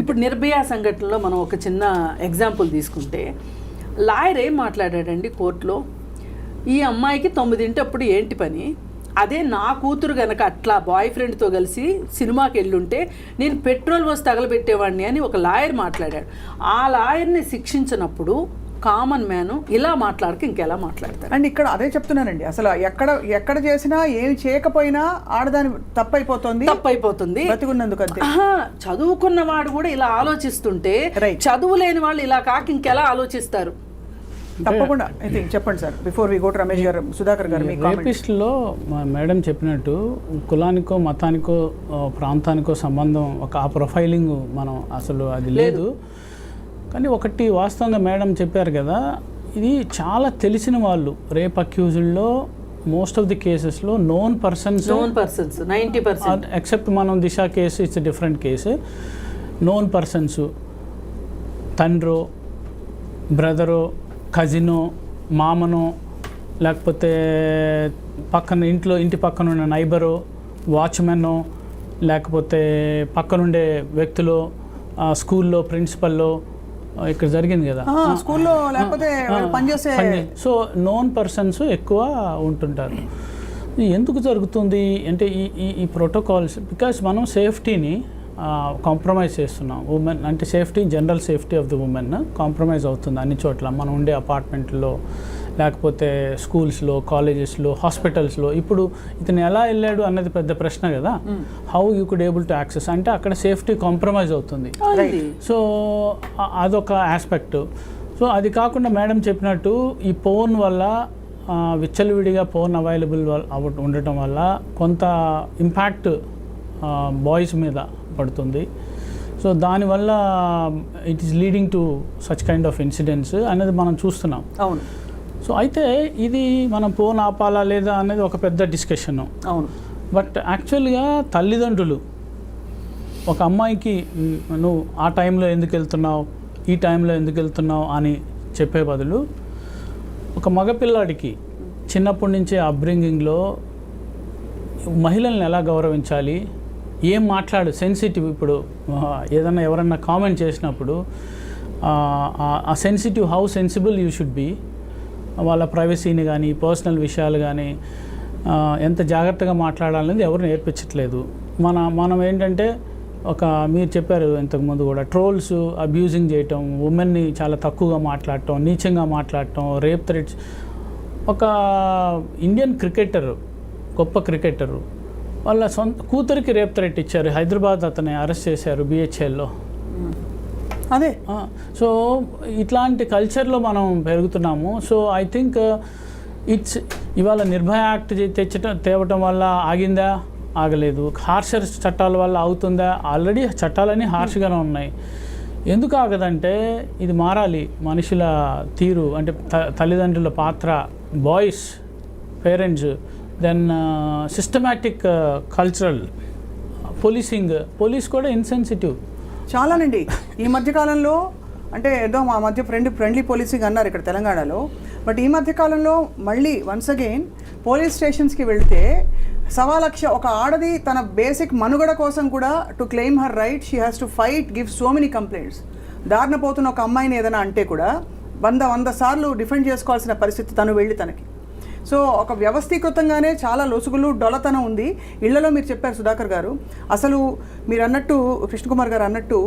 ఇప్పుడు నిర్భయ సంఘటనలో మనం ఒక చిన్న ఎగ్జాంపుల్ తీసుకుంటే లాయర్ ఏం మాట్లాడాడండి కోర్టులో, ఈ అమ్మాయికి 9 ఏంటి పని, అదే నా కూతురు గనక అట్లా బాయ్ ఫ్రెండ్తో కలిసి సినిమాకి వెళ్ళుంటే నేను పెట్రోల్ పోసి తగలబెట్టేవాడిని అని ఒక లాయర్ మాట్లాడాడు. ఆ లాయర్ని శిక్షించినప్పుడు కామన్ మ్యాన్ ఇలా మాట్లాడక ఇంకెలా మాట్లాడతారు అండ్ ఇక్కడ అదే చెప్తున్నానండి, అసలు ఎక్కడ చేసినా ఏమి చేయకపోయినా ఆడదాని తప్పైపోతుంది బతికున్నందుకు. అంతే, చదువుకున్న వాడు కూడా ఇలా ఆలోచిస్తుంటే చదువు లేని వాళ్ళు ఇలా కాక ఇంకెలా ఆలోచిస్తారు? తప్పకుండా చెప్పండి sir, before we go to Ramesh garu, Sudhakar గారు. రేపిస్ట్లో మేడం చెప్పినట్టు కులానికో మతానికో ప్రాంతానికో సంబంధం ఆ ప్రొఫైలింగ్ మనం అసలు అది లేదు. కానీ ఒకటి వాస్తవంగా మేడం చెప్పారు కదా, ఇది చాలా తెలిసిన వాళ్ళు రేప్ అక్యూజ్డ్లో మోస్ట్ ఆఫ్ ది కేసెస్లో నోన్ పర్సన్స్ 90%, ఎక్సెప్ట్ మనం Disha case it's different case. Known persons, తండ్రో బ్రదరో కజినో మామనో లేకపోతే ఇంటి పక్కన ఉన్న నైబరో వాచ్మెన్నో లేకపోతే పక్కనుండే వ్యక్తులు, స్కూల్లో ప్రిన్సిపల్లో ఇక్కడ జరిగింది కదా స్కూల్లో లేకపోతే పనిచేసే. సో నోన్ పర్సన్స్ ఎక్కువ ఉంటుంటారు. ఎందుకు జరుగుతుంది అంటే ఈ ప్రోటోకాల్స్, బికాస్ మనం సేఫ్టీని కాంప్రమైజ్ చేస్తున్నాం. ఉమెన్ అంటే safety, general safety of the women compromise అవుతుంది అన్ని చోట్ల. మనం ఉండే అపార్ట్మెంట్లో లేకపోతే స్కూల్స్లో, కాలేజెస్లో, హాస్పిటల్స్లో. ఇప్పుడు ఇతను ఎలా వెళ్ళాడు అన్నది పెద్ద ప్రశ్న కదా. How you could able to access అంటే అక్కడ సేఫ్టీ కాంప్రమైజ్ అవుతుంది. సో అదొక ఆస్పెక్ట్. సో అది కాకుండా మేడం చెప్పినట్టు ఈ ఫోన్ వల్ల విచ్చలవిడిగా ఫోన్ అవైలబుల్ ఉండటం వల్ల కొంత ఇంపాక్ట్ బాయ్స్ మీద పడుతుంది. సో దానివల్ల it is leading to such kind of incidents అనేది మనం చూస్తున్నాం. అవును. సో అయితే ఇది మనం ఫోన్ ఆపాలా లేదా అనేది ఒక పెద్ద డిస్కషన్. అవును. బట్ యాక్చువల్గా తల్లిదండ్రులు ఒక అమ్మాయికి నువ్వు ఆ టైంలో ఎందుకు వెళ్తున్నావు, ఈ టైంలో ఎందుకు వెళ్తున్నావు అని చెప్పే బదులు ఒక మగపిల్లాడికి చిన్నప్పటి నుంచే అప్బ్రింగింగ్లో మహిళల్ని ఎలా గౌరవించాలి, ఏం సెన్సిటివ్. ఇప్పుడు ఏదన్నా ఎవరన్నా కామెంట్ చేసినప్పుడు ఆ sensitive, how sensible you should be, వాళ్ళ ప్రైవసీని కానీ పర్సనల్ విషయాలు కానీ ఎంత జాగ్రత్తగా మాట్లాడాలనేది ఎవరు నేర్పించట్లేదు. మనం ఏంటంటే మీరు చెప్పారు ఇంతకుముందు కూడా, ట్రోల్స్, అబ్యూజింగ్ చేయటం, ఉమెన్ని చాలా తక్కువగా మాట్లాడటం, నీచంగా మాట్లాడటం, రేప్ థ్రెట్స్. ఒక ఇండియన్ క్రికెటర్, గొప్ప క్రికెటరు, వాళ్ళ సొంత కూతురికి రేప్ థ్రెట్ ఇచ్చారు. హైదరాబాద్ అతన్ని అరెస్ట్ చేశారు BHLలో. అదే. సో ఇట్లాంటి కల్చర్లో మనం పెరుగుతున్నాము. సో ఐ థింక్ ఇవాళ నిర్భయ యాక్ట్ తేవటం వల్ల ఆగిందా? ఆగలేదు. హార్షర్ చట్టాల వల్ల అవుతుందా? ఆల్రెడీ చట్టాలన్నీ హార్ష్గానే ఉన్నాయి. ఎందుకు ఆగదంటే ఇది మారాలి. మనుషుల తీరు అంటే తల్లిదండ్రుల పాత్ర, boys, parents, then systematic cultural policing. Police కూడా ఇన్సెన్సిటివ్ చాలానండి. ఈ మధ్యకాలంలో అంటే ఏదో మా మధ్య ఫ్రెండ్లీ పోలీసింగ్ అన్నారు ఇక్కడ తెలంగాణలో. బట్ ఈ మధ్యకాలంలో మళ్ళీ వన్స్ అగైన్ పోలీస్ స్టేషన్స్కి వెళ్తే 1,00,000 ఒక ఆడది తన బేసిక్ మనుగడ కోసం కూడా to claim her right she has to fight, give so many complaints. దారిన పోతున్న ఒక అమ్మాయిని ఏదైనా అంటే కూడా 100 సార్లు డిఫెండ్ చేసుకోవాల్సిన పరిస్థితి తను వెళ్ళి తనకి. సో ఒక వ్యవస్థీకృతంగానే చాలా లొసుగులు, డొలతనం ఉంది ఇళ్లలో. మీరు చెప్పారు సుధాకర్ గారు, అసలు మీరు అన్నట్టు, కృష్ణకుమార్ గారు అన్నట్టు,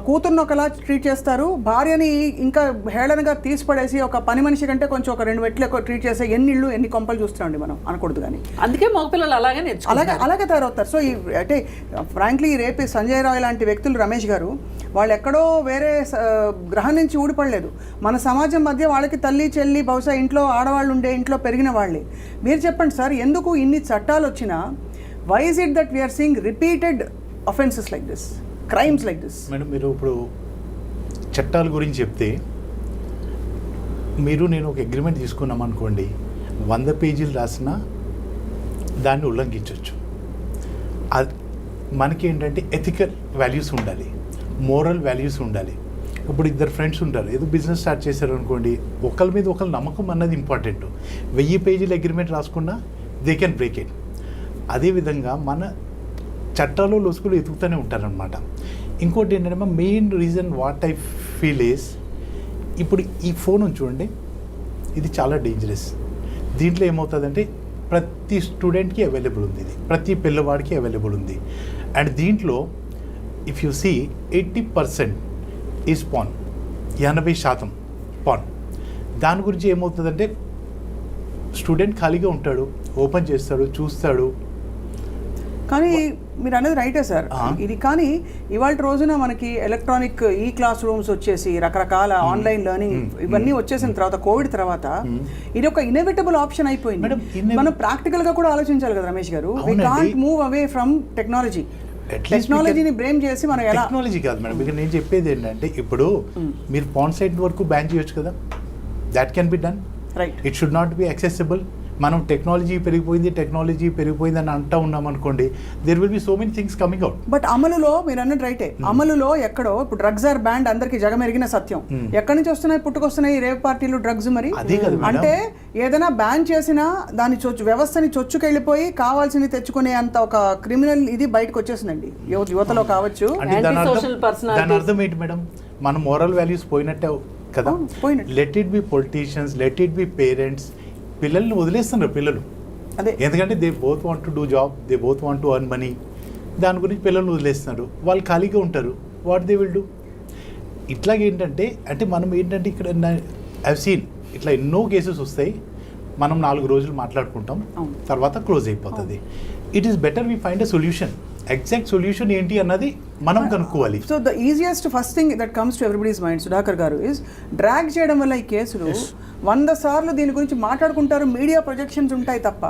కూతుర్ని ఒకలా ట్రీట్ చేస్తారు, భార్యని ఇంకా హేళనగా తీసిపడేసి ఒక పని మనిషి కంటే కొంచెం ఒక 2 మెట్లు ఎక్కువ ట్రీట్ చేసే ఎన్ని ఇళ్ళు ఎన్ని కొంపలు చూస్తున్నాండి మనం అనకూడదు. కానీ అందుకే మగపిల్లలు అలాగే తయారవుతారు. సో అంటే ఫ్రాంక్లీ రేపు సంజయ్ రాయ్ లాంటి వ్యక్తులు, రమేష్ గారు, వాళ్ళు ఎక్కడో వేరే గ్రహం నుంచి ఊడిపడలేదు. మన సమాజం మధ్య వాళ్ళకి తల్లి చెల్లి, బహుశా ఇంట్లో ఆడవాళ్ళు ఉండే ఇంట్లో పెరిగిన వాళ్ళే. మీరు చెప్పండి సార్, ఎందుకు ఇన్ని చట్టాలు వచ్చినా why is it that we are seeing repeated offences like this, crimes like this? Madam, మీరు ఇప్పుడు చట్టాల గురించి చెప్తే, నేను ఒక అగ్రిమెంట్ తీసుకున్నాం అనుకోండి, 100 పేజీలు రాసినా దాన్ని ఉల్లంఘించవచ్చు. మనకి ఏంటంటే ఎథికల్ వాల్యూస్ ఉండాలి, మోరల్ వాల్యూస్ ఉండాలి. ఇప్పుడు 2 ఫ్రెండ్స్ ఉంటారు, ఏదో బిజినెస్ స్టార్ట్ చేశారు అనుకోండి, ఒకరి మీద ఒకరు నమ్మకం అన్నది ఇంపార్టెంట్. 1000 పేజీల అగ్రిమెంట్ రాసుకున్నా దే కెన్ బ్రేక్ ఇట్. అదేవిధంగా మన చట్టాలు లొసుగులు ఎదుగుతూనే ఉంటారనమాట. ఇంకోటి ఏంటంటే main reason what I feel is, ఇప్పుడు ఈ ఫోన్ చూడండి, ఇది చాలా డేంజరస్. దీంట్లో ఏమవుతుందంటే ప్రతి స్టూడెంట్కి అవైలబుల్ ఉంది, ఇది ప్రతి పిల్లవాడికి అవైలబుల్ ఉంది. అండ్ దీంట్లో if you see 80% is porn, 80% porn. దాని గురించి ఏమవుతుందంటే స్టూడెంట్ ఖాళీగా ఉంటాడు, ఓపెన్ చేస్తాడు, చూస్తాడు. కానీ మీరు అనేది రైటే సార్, ఇది కానీ ఇవాళ రోజున మనకి ఎలక్ట్రానిక్ ఈ క్లాస్ రూమ్స్ వచ్చేసి రకరకాల ఆన్లైన్ లెర్నింగ్ ఇవన్నీ వచ్చేసిన తర్వాత కోవిడ్ తర్వాత ఇది ఒక ఇన్నోవేటబుల్ ఆప్షన్ అయిపోయింది. మనం ప్రాక్టికల్ గా కూడా ఆలోచించాలి కదా Ramesh garu. We can't move away from technology. టెక్నాలజీని బ్రేమ్ చేసి మనం ఎలా, టెక్నాలజీ కాదు మేడం, ఇక్కడ నేను చెప్పేది ఏంటంటే ఇప్పుడు మీరు పాన్ సైట్ వరకు బ్యాన్ చేయొచ్చు కదా, that can be done. Right, it should not be accessible. మనం టెక్నాలజీ పెరిగిపోయింది అని అంటూ ఉన్నాం అనుకోండి, there will be so many things coming out. But అమలులో మీరు అన్నట్టు రైటే, అమలులో ఎక్కడో ఇప్పుడు డ్రగ్స్ ఆర్ బ్యాండ్ అందరికి జగమెరిగిన సత్యం. ఎక్కడి నుంచి వస్తున్నాయి, పుట్టుకొస్తున్నాయి రేవ్ పార్టీలు, డ్రగ్స్. మరి అదే కదా మేడం. అంటే ఏదైనా బ్యాన్ చేసినా దాని వ్యవస్థని చొచ్చుకెళ్ళిపోయి కావాల్సింది తెచ్చుకునే అంత ఒక క్రిమినల్ ఇది బయటకు వచ్చేసిందండి యువతలో కావచ్చు. అంటే దాని Antisocial అర్థం personalities. ఏంటి మేడం, మన మోరల్ వాల్యూస్ పోయినట్టే కదా. పోయినట్టు. Let it be politicians, let it be parents. పిల్లల్ని వదిలేస్తున్నారు పిల్లలు, అదే ఎందుకంటే they both want to do job, they both want to earn money. దాని గురించి పిల్లల్ని వదిలేస్తున్నారు, వాళ్ళు ఖాళీగా ఉంటారు. What they will do? ఇట్లాగేంటంటే అంటే మనం ఏంటంటే ఇక్కడ ఐవ్ సీన్ ఇట్లా ఎన్నో కేసెస్ వస్తాయి, మనం 4 రోజులు మాట్లాడుకుంటాం, తర్వాత క్లోజ్ అయిపోతుంది. It is better we find a solution. Exact solution ఏంటి అన్నది మనం కనుక్కోవాలి. So the easiest first thing that comes to everybody's mind Sudhakar గారు ఇస్ డ్రాగ్ చేయడం వల్ల ఈ కేసులు 100 సార్లు దీని గురించి మాట్లాడుకుంటారు, మీడియా ప్రొజెక్షన్స్ ఉంటాయి తప్ప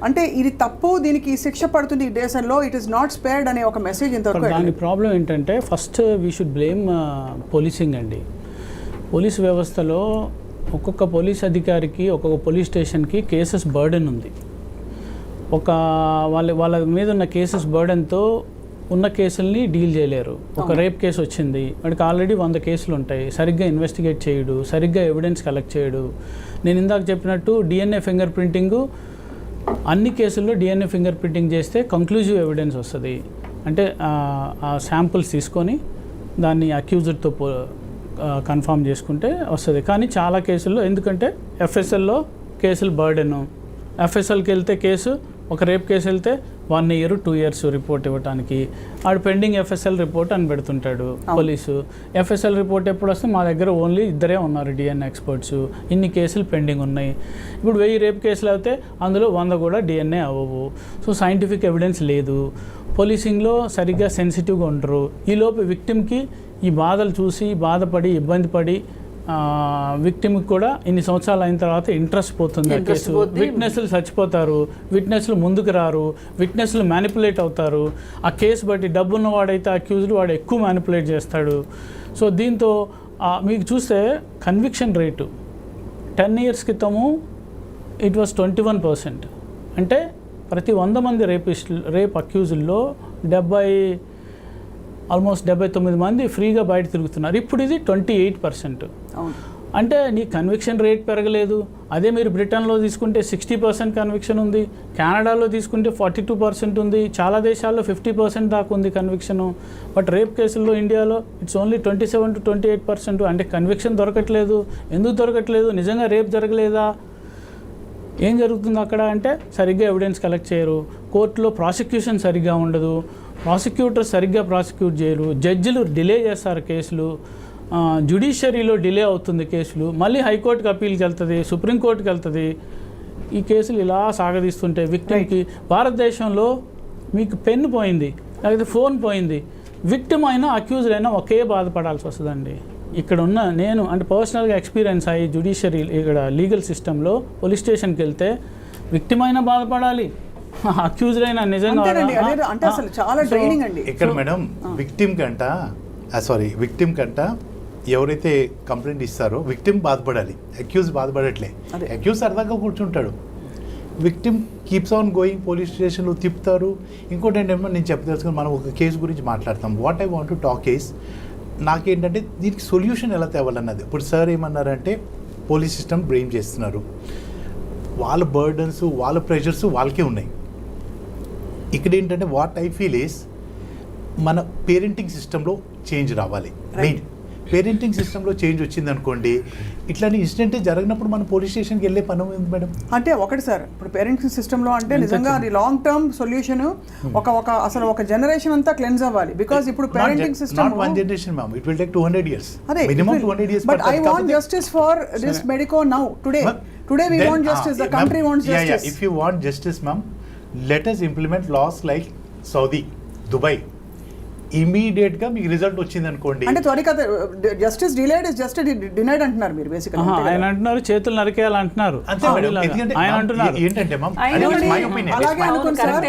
అంటే ఇది తప్పు, దీనికి శిక్ష పడుతుంది ఈ దేశంలో, ఇట్ ఈస్ నాట్ స్పేర్డ్ అనే ఒక మెసేజ్ ఇంతవరకు. దాని ప్రాబ్లం ఏంటంటే first we should blame policing అండి. పోలీస్ వ్యవస్థలో ఒక్కొక్క పోలీస్ అధికారికి, ఒక్కొక్క పోలీస్ స్టేషన్కి కేసెస్ బర్డెన్ ఉంది. వాళ్ళ మీద ఉన్న కేసెస్ బర్డెన్తో ఉన్న కేసుల్ని డీల్ చేయలేరు. ఒక రేప్ కేసు వచ్చింది, వాడికి ఆల్రెడీ 100 కేసులు ఉంటాయి, సరిగ్గా ఇన్వెస్టిగేట్ చేయడు, సరిగ్గా ఎవిడెన్స్ కలెక్ట్ చేయడు. నేను ఇందాక చెప్పినట్టు డిఎన్ఏ ఫింగర్ ప్రింటింగ్, అన్ని కేసుల్లో డిఎన్ఏ ఫింగర్ ప్రింటింగ్ చేస్తే కంక్లూజివ్ ఎవిడెన్స్ వస్తుంది. అంటే ఆ శాంపుల్స్ తీసుకొని దాన్ని అక్యూజర్తో కన్ఫర్మ్ చేసుకుంటే వస్తుంది. కానీ చాలా కేసుల్లో ఎందుకంటే ఎఫ్ఎస్ఎల్లో కేసులు బర్డెను, ఎఫ్ఎస్ఎల్కి వెళ్తే కేసు, ఒక రేప్ కేసు వెళ్తే 1 year 2 years రిపోర్ట్ ఇవ్వడానికి, ఆడు పెండింగ్ ఎఫ్ఎస్ఎల్ రిపోర్ట్ అని పెడుతుంటాడు పోలీసు. ఎఫ్ఎస్ఎల్ రిపోర్ట్ ఎప్పుడు వస్తే మా దగ్గర ఓన్లీ 2 ఉన్నారు డిఎన్ఏ ఎక్స్పర్ట్స్, ఇన్ని కేసులు పెండింగ్ ఉన్నాయి. ఇప్పుడు 1000 రేప్ కేసులు అయితే అందులో 100 కూడా డిఎన్ఏ అవ్వవు. సో సైంటిఫిక్ ఎవిడెన్స్ లేదు. పోలీసింగ్లో సరిగ్గా సెన్సిటివ్గా ఉండరు. ఈలోపు విక్టిమ్కి ఈ బాధలు చూసి బాధపడి ఇబ్బంది పడి విక్టిమ్కి కూడా ఇన్ని సంవత్సరాలు అయిన తర్వాత ఇంట్రెస్ట్ పోతుంది ఆ కేసు. విట్నెస్లు చచ్చిపోతారు, విట్నెస్లు ముందుకు రారు, విట్నెస్లు మ్యానిపులేట్ అవుతారు. ఆ కేసు బట్టి డబ్బున్నవాడైతే అక్యూజ్డ్ వాడు ఎక్కువ మ్యానిపులేట్ చేస్తాడు. సో దీంతో మీకు చూస్తే కన్విక్షన్ రేటు 10 years క్రితము ఇట్ వాస్ 21%. అంటే ప్రతి 100 మంది రేప్ అక్యూజుల్లో ఆల్మోస్ట్ 79 మంది ఫ్రీగా బయట తిరుగుతున్నారు. ఇప్పుడు ఇది 28%. అంటే నీ కన్విక్షన్ రేట్ పెరగలేదు. అదే మీరు బ్రిటన్లో తీసుకుంటే 60% కన్విక్షన్ ఉంది, కెనడాలో తీసుకుంటే 42% ఉంది, చాలా దేశాల్లో 50% దాకా ఉంది కన్విక్షను. బట్ రేప్ కేసుల్లో ఇండియాలో ఇట్స్ ఓన్లీ 27 to 28%. అంటే కన్విక్షన్ దొరకట్లేదు. ఎందుకు దొరకట్లేదు? నిజంగా రేప్ జరగలేదా? ఏం జరుగుతుంది అక్కడ అంటే సరిగ్గా ఎవిడెన్స్ కలెక్ట్ చేయరు, కోర్టులో ప్రాసిక్యూషన్ సరిగ్గా ఉండదు, ప్రాసిక్యూటర్ సరిగ్గా ప్రాసిక్యూట్ చేయరు, జడ్జిలు డిలే చేస్తారు కేసులు, జ్యుడిషియరీలో డిలే అవుతుంది కేసులు, మళ్ళీ హైకోర్టుకి అప్పీల్కి వెళ్తుంది, సుప్రీంకోర్టుకి వెళ్తుంది. ఈ కేసులు ఇలా సాగదీస్తుంటే విక్టిమ్కి భారతదేశంలో మీకు పెన్ పోయింది, లేకపోతే ఫోన్ పోయింది, విక్టిమ్ అయినా అక్యూజ్డ్ అయినా ఒకే బాధపడాల్సి వస్తుందండి. ఇక్కడ ఉన్న నేను అంటే పర్సనల్గా ఎక్స్పీరియన్స్ అయ్యి జ్యుడిషియరీ ఇక్కడ లీగల్ సిస్టంలో పోలీస్ స్టేషన్కి వెళ్తే విక్టిమ్ అయినా బాధపడాలి, అక్యూజ్డ్ అయినా నిజంగా అంటే అసలు చాలా ట్రైనింగ్ అండి. ఇక్కడ మేడం విక్టిమ్ కంట ఎవరైతే కంప్లైంట్ ఇస్తారో విక్టిమ్ బాధపడాలి, అక్యూజ్ బాధపడట్లే. అక్యూజ్ సరదాగా కూర్చుంటాడు, victim keeps on going, police స్టేషన్లో తిప్పుతారు. ఇంకోటి ఏంటంటే నేను చెప్పదలుచుకుని మనం ఒక కేసు గురించి మాట్లాడతాం. What I want to talk is, నాకేంటంటే దీనికి సొల్యూషన్ ఎలా తేవాలన్నది. ఇప్పుడు సార్ ఏమన్నారంటే పోలీస్ సిస్టమ్ బ్లేమ్ చేస్తున్నారు, వాళ్ళ బర్డన్స్ వాళ్ళ ప్రెషర్స్ వాళ్ళకే ఉన్నాయి. ఇక్కడ ఏంటంటే వాట్ ఐ ఫీల్ ఈస్ మన పేరెంటింగ్ సిస్టంలో చేంజ్ రావాలి. మెయిన్ పేరెంటింగ్ సిస్టంలో చేంజ్ వచ్చింది అనుకోండి, ఇట్లాంటి ఇన్సిడెంట్ జరిగినప్పుడు మనం పోలీస్ స్టేషన్కి వెళ్ళే పని ఉంది మేడం. అంటే ఒకటి సార్, ఇప్పుడు పేరెంటింగ్ సిస్టంలో అంటే నిజంగా అది లాంగ్ టర్మ్ సొల్యూషన్. అసలు ఒక జనరేషన్ అంతా క్లెన్స్ అవ్వాలి. బికాస్ ఇప్పుడు parenting system one generation ma'am, it will take 200 years. అదే minimum 200 years. But I want justice for this medico now today we want justice, the country wants justice. If you want justice ma'am, let us implement laws like Saudi, Dubai. Immediate గా మీకు result వచ్చింది అనుకోండి. అంటే త్వరిత justice delayed is just denied అంటున్నారు మీరు basically. ఆయన అంటున్నారు చేతులు నరికేయాలి అంటున్నారు. అంతే మేడం. ఎందుకంటే ఆయన అంటున్నారు ఏంటంటే మ్యామ్, అలాగే అనుకోండి సార్,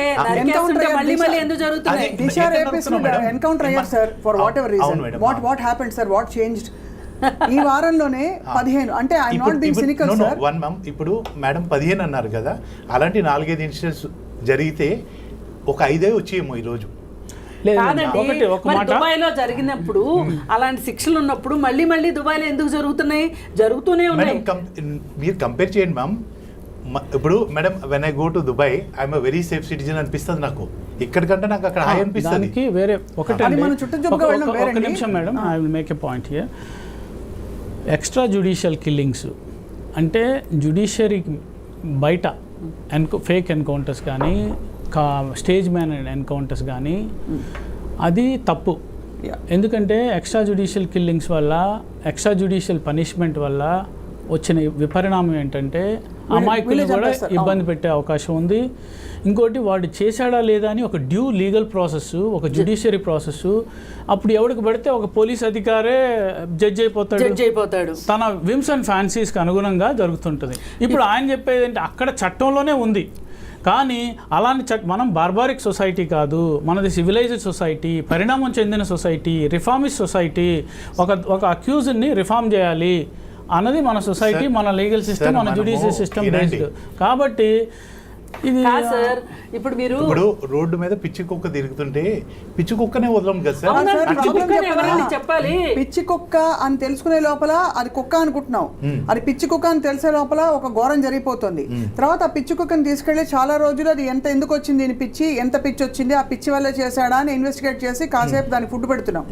దిశా రేపిస్ట్ ఎన్కౌంటర్ అయ్యారు sir for what ever reason. What happened sir, what changed ఈ వారంలోనే 15? అంటే I not being cynical sir. One ma'am, ఇప్పుడు మేడం 15 అన్నారు కదా, అలాంటి 4-5 ఇన్సిడెంట్స్ జరిగితే ఒక 5 వచ్చేమో ఈ రోజు. దుబాయ్ లో జరిగినప్పుడు అలాంటి శిక్షలు ఉన్నప్పుడు మళ్ళీ మళ్ళీ దుబాయ్ లో ఎందుకు జరుగుతూనే ఉన్నాయి? మీరు కంపేర్ చేయండి మ్యామ్. ఇప్పుడు madam, when I go to Dubai I'm a very safe citizen అనిపిస్తుంది నాకు. ఇక్కడికంటే నాకు అక్కడ హాయ్ అనిపిస్తుంది. వేరే ఒకటి ఒక నిమిషం madam, I will make a point here. Extra judicial killings అంటే జ్యుడిషియరీ బయట ఫేక్ ఎన్కౌంటర్స్ కానీ స్టేజ్ మ్యాన్ ఎన్కౌంటర్స్ కానీ అది తప్పు. ఎందుకంటే ఎక్స్ట్రా జ్యుడిషియల్ కిల్లింగ్స్ వల్ల, ఎక్స్ట్రా జ్యుడిషియల్ పనిష్మెంట్ వల్ల వచ్చిన విపరిణామం ఏంటంటే అమాయకులు కూడా ఇబ్బంది పెట్టే అవకాశం ఉంది. ఇంకోటి వాడు చేశాడా లేదా అని ఒక డ్యూ లీగల్ ప్రాసెస్, ఒక జ్యుడిషియరీ ప్రాసెస్. అప్పుడు ఎవరికి పడితే ఒక పోలీస్ అధికారే జడ్జ్ అయిపోతాడు. తన విమ్స్ అండ్ ఫ్యాన్సీస్కి అనుగుణంగా జరుగుతుంటుంది. ఇప్పుడు ఆయన చెప్పేది ఏంటి, అక్కడ చట్టంలోనే ఉంది. కానీ అలాంటి మనం బార్బారిక్ సొసైటీ కాదు, మనది సివిలైజ్డ్ సొసైటీ, పరిణామం చెందిన సొసైటీ, రిఫార్మిస్ట్ సొసైటీ. ఒక అక్యూజ్ని రిఫార్మ్ చేయాలి అన్నది మన సొసైటీ, మన లీగల్ సిస్టమ్, మన జ్యుడిషియల్ సిస్టమ్ బేస్డ్. కాబట్టి ఇది సార్ ఇప్పుడు మీరు రోడ్డు మీద పిచ్చి కుక్క తిరుగుతుంటే పిచ్చి కుక్కనే వదలం కదా సార్. చెప్పాలి పిచ్చి కుక్క అని తెలుసుకునే లోపల అది కుక్క అనుకుంటున్నాం, అది పిచ్చి కుక్క అని తెలిసే లోపల ఒక ఘోరం జరిగిపోతుంది. తర్వాత ఆ పిచ్చి కుక్కని తీసుకెళ్లి చాలా రోజులు అది ఎందుకు వచ్చింది, దీని పిచ్చి ఎంత పిచ్చి వచ్చింది, ఆ పిచ్చి వల్లే చేశాడా అని ఇన్వెస్టిగేట్ చేసి కాసేపు దాన్ని ఫుడ్ పెడుతున్నాం.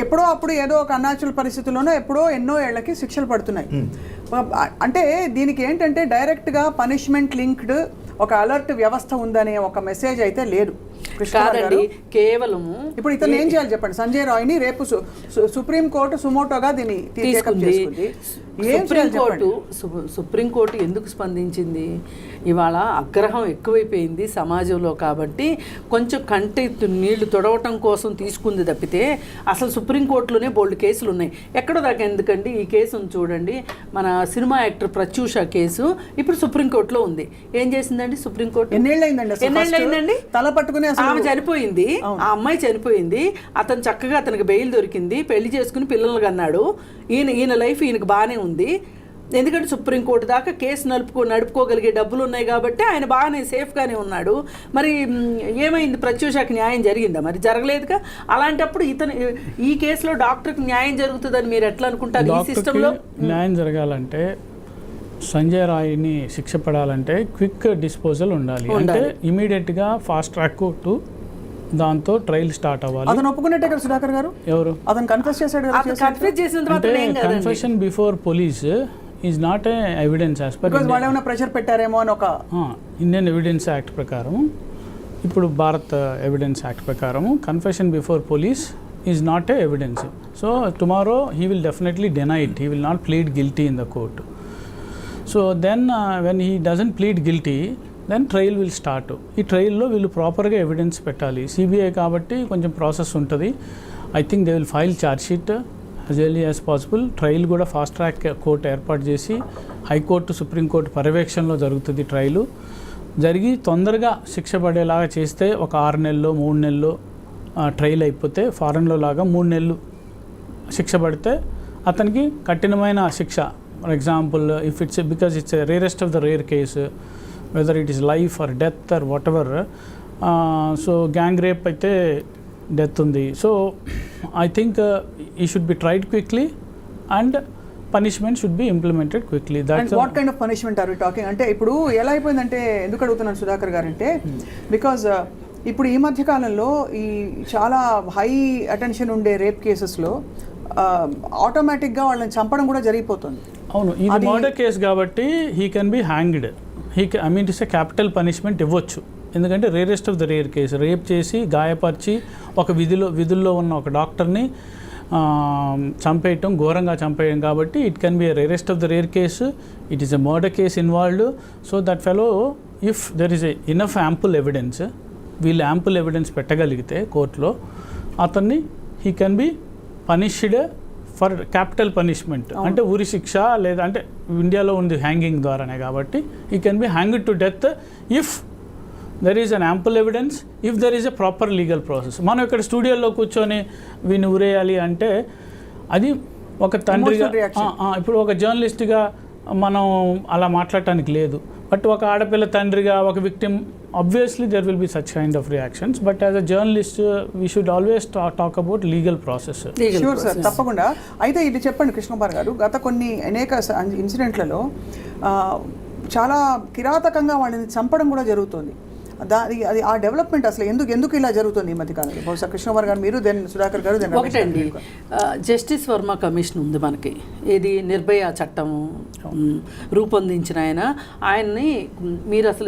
ఎప్పుడో అప్పుడు ఏదో ఒక అన్యాచురల్ పరిస్థితుల్లోనో ఎప్పుడో ఎన్నో ఏళ్లకి శిక్షలు పడుతున్నాయి. అంటే దీనికి ఏంటంటే డైరెక్ట్గా పనిష్మెంట్ లింక్డ్ ఒక అలర్ట్ వ్యవస్థ ఉందనే ఒక మెసేజ్ అయితే లేదు. కాదండి, కేవలము ఇప్పుడు ఇతను ఏం చేయాలి చెప్పండి? సంజయ్ రాయ్ని రేపు సుప్రీంకోర్టు సుమోటోగా దీన్ని తీసుకుంది. సుప్రీంకోర్టు ఎందుకు స్పందించింది? ఇవాళ ఆగ్రహం ఎక్కువైపోయింది సమాజంలో కాబట్టి కొంచెం కంటి నీళ్లు తొడవటం కోసం తీసుకుంది తప్పితే అసలు సుప్రీంకోర్టులోనే బోల్డ్ కేసులు ఉన్నాయి. ఎక్కడో దాకా ఎందుకండి, ఈ కేసును చూడండి, మన సినిమా యాక్టర్ ప్రత్యూష కేసు ఇప్పుడు సుప్రీంకోర్టులో ఉంది. ఏం చేసిందండి సుప్రీంకోర్టు? ఎన్నేళ్ళైందండి? తల పట్టుకుని ఆమె చనిపోయింది, ఆ అమ్మాయి చనిపోయింది, అతను చక్కగా అతనికి బెయిల్ దొరికింది, పెళ్లి చేసుకుని పిల్లలు కన్నాడు. ఈయన లైఫ్ ఈయనకు బాగానే ఉంది. ఎందుకంటే సుప్రీంకోర్టు దాకా కేసు నడుపుకోగలిగే డబ్బులు ఉన్నాయి కాబట్టి ఆయన బాగానే సేఫ్గానే ఉన్నాడు. మరి ఏమైంది? ప్రత్యూషకి న్యాయం జరిగిందా? మరి జరగలేదుగా. అలాంటప్పుడు ఈ కేసులో డాక్టర్కి న్యాయం జరుగుతుందని మీరు ఎట్లా అనుకుంటారు? ఈ సిస్టంలో న్యాయం జరగాలంటే, సంజయ్ రాయ్ని శిక్ష పడాలంటే క్విక్ డిస్పోజల్ ఉండాలి. అంటే ఇమీడియట్గా ఫాస్ట్ ట్రాక్ కోర్టు దాంతో ట్రయల్ స్టార్ట్ అవ్వాలి. అతను ఒప్పుకున్నట్టే కదా సుధాకర్ గారు? ఎవరు? అతను కన్ఫెస్ చేశాడు కదా. అంటే confession before police is not a evidence as per వాళ్ళు ఏమైనా ప్రెషర్ పెట్టారేమో అని ఒక ఇండియన్ ఎవిడెన్స్ యాక్ట్ ప్రకారం, ఇప్పుడు భారత్ ఎవిడెన్స్ యాక్ట్ ప్రకారం confession before police is not a evidence. So tomorrow he will definitely deny it, he will not plead guilty in the court. So then when he doesn't plead guilty, then trial will start. ఈ ట్రయల్లో వీళ్ళు ప్రాపర్గా evidence పెట్టాలి. CBI కాబట్టి కొంచెం process ఉంటుంది. I think they will file charge sheet as early as possible. Trial కూడా fast track court ఏర్పాటు చేసి హైకోర్టు, సుప్రీంకోర్టు పర్యవేక్షణలో జరుగుతుంది. ట్రయలు జరిగి తొందరగా శిక్ష పడేలాగా చేస్తే ఒక 6 నెలల్లో 3 నెలల్లో ట్రయల్ అయిపోతే, ఫారెన్లో లాగా 3 నెలలు శిక్ష పడితే అతనికి కఠినమైన శిక్ష. For example, if it's because it's rarest of the rare case, whether it is life or death or whatever. So gang rape అయితే డెత్ ఉంది. So I think he should be tried quickly and punishment should be implemented quickly. What kind of punishment are we talking? అంటే ఇప్పుడు ఎలా అయిపోయిందంటే, ఎందుకు అడుగుతున్నాను సుధాకర్ గారు అంటే, బికాజ్ ఇప్పుడు ఈ మధ్య కాలంలో ఈ చాలా హై అటెన్షన్ ఉండే రేప్ కేసెస్లో ఆటోమేటిక్గా వాళ్ళని చంపడం కూడా జరిగిపోతుంది. అవును, ఇది మర్డర్ కేసు కాబట్టి he can be hanged. I mean to say capital punishment ఇవ్వచ్చు. ఎందుకంటే rarest of the rare case, rape చేసి గాయపరిచి ఒక విధుల్లో ఉన్న ఒక డాక్టర్ని చంపేయటం, ఘోరంగా చంపేయడం కాబట్టి it can be rarest of the rare case. It is a murder case involved. So that fellow if there is enough ample evidence, వీళ్ళు యాంపుల్ ఎవిడెన్స్ పెట్టగలిగితే కోర్టులో, అతన్ని he can be punished for capital punishment, అంటే ఉరి శిక్ష, లేదా అంటే ఇండియాలో ఉంది hanging ద్వారానే కాబట్టి he can be hanged to death if there is an ample evidence, if there is a proper legal process. మనం ఇక్కడ స్టూడియోలో కూర్చొని వీని ఉరేయాలి అంటే అది ఒక తండ్రిగా, ఇప్పుడు ఒక జర్నలిస్ట్గా మనం అలా మాట్లాడటానికి లేదు. బట్ ఒక ఆడపిల్ల తండ్రిగా, ఒక victim, obviously there will be such kind of reactions, but as a journalist we should always talk about legal process. Sure sir, తప్పకుండా. అయితే ఇది చెప్పండి కృష్ణకుమార్ గారు, గత కొన్ని అనేక ఇన్సిడెంట్లలో చాలా కిరాతకంగా వాళ్ళని చంపడం కూడా జరుగుతుంది. అది ఆ డెవలప్మెంట్ అసలు ఎందుకు ఇలా జరుగుతుంది ఈ మధ్యకాలంలో? బహుశా కృష్ణకుమార్ గారు, మీరు దెన్ సుధాకర్ గారు, దెన్ ఒకటండి, జస్టిస్ వర్మ కమిషన్ ఉంది మనకి. ఇది నిర్భయ చట్టం రూపొందించిన ఆయన్ని మీరు అసలు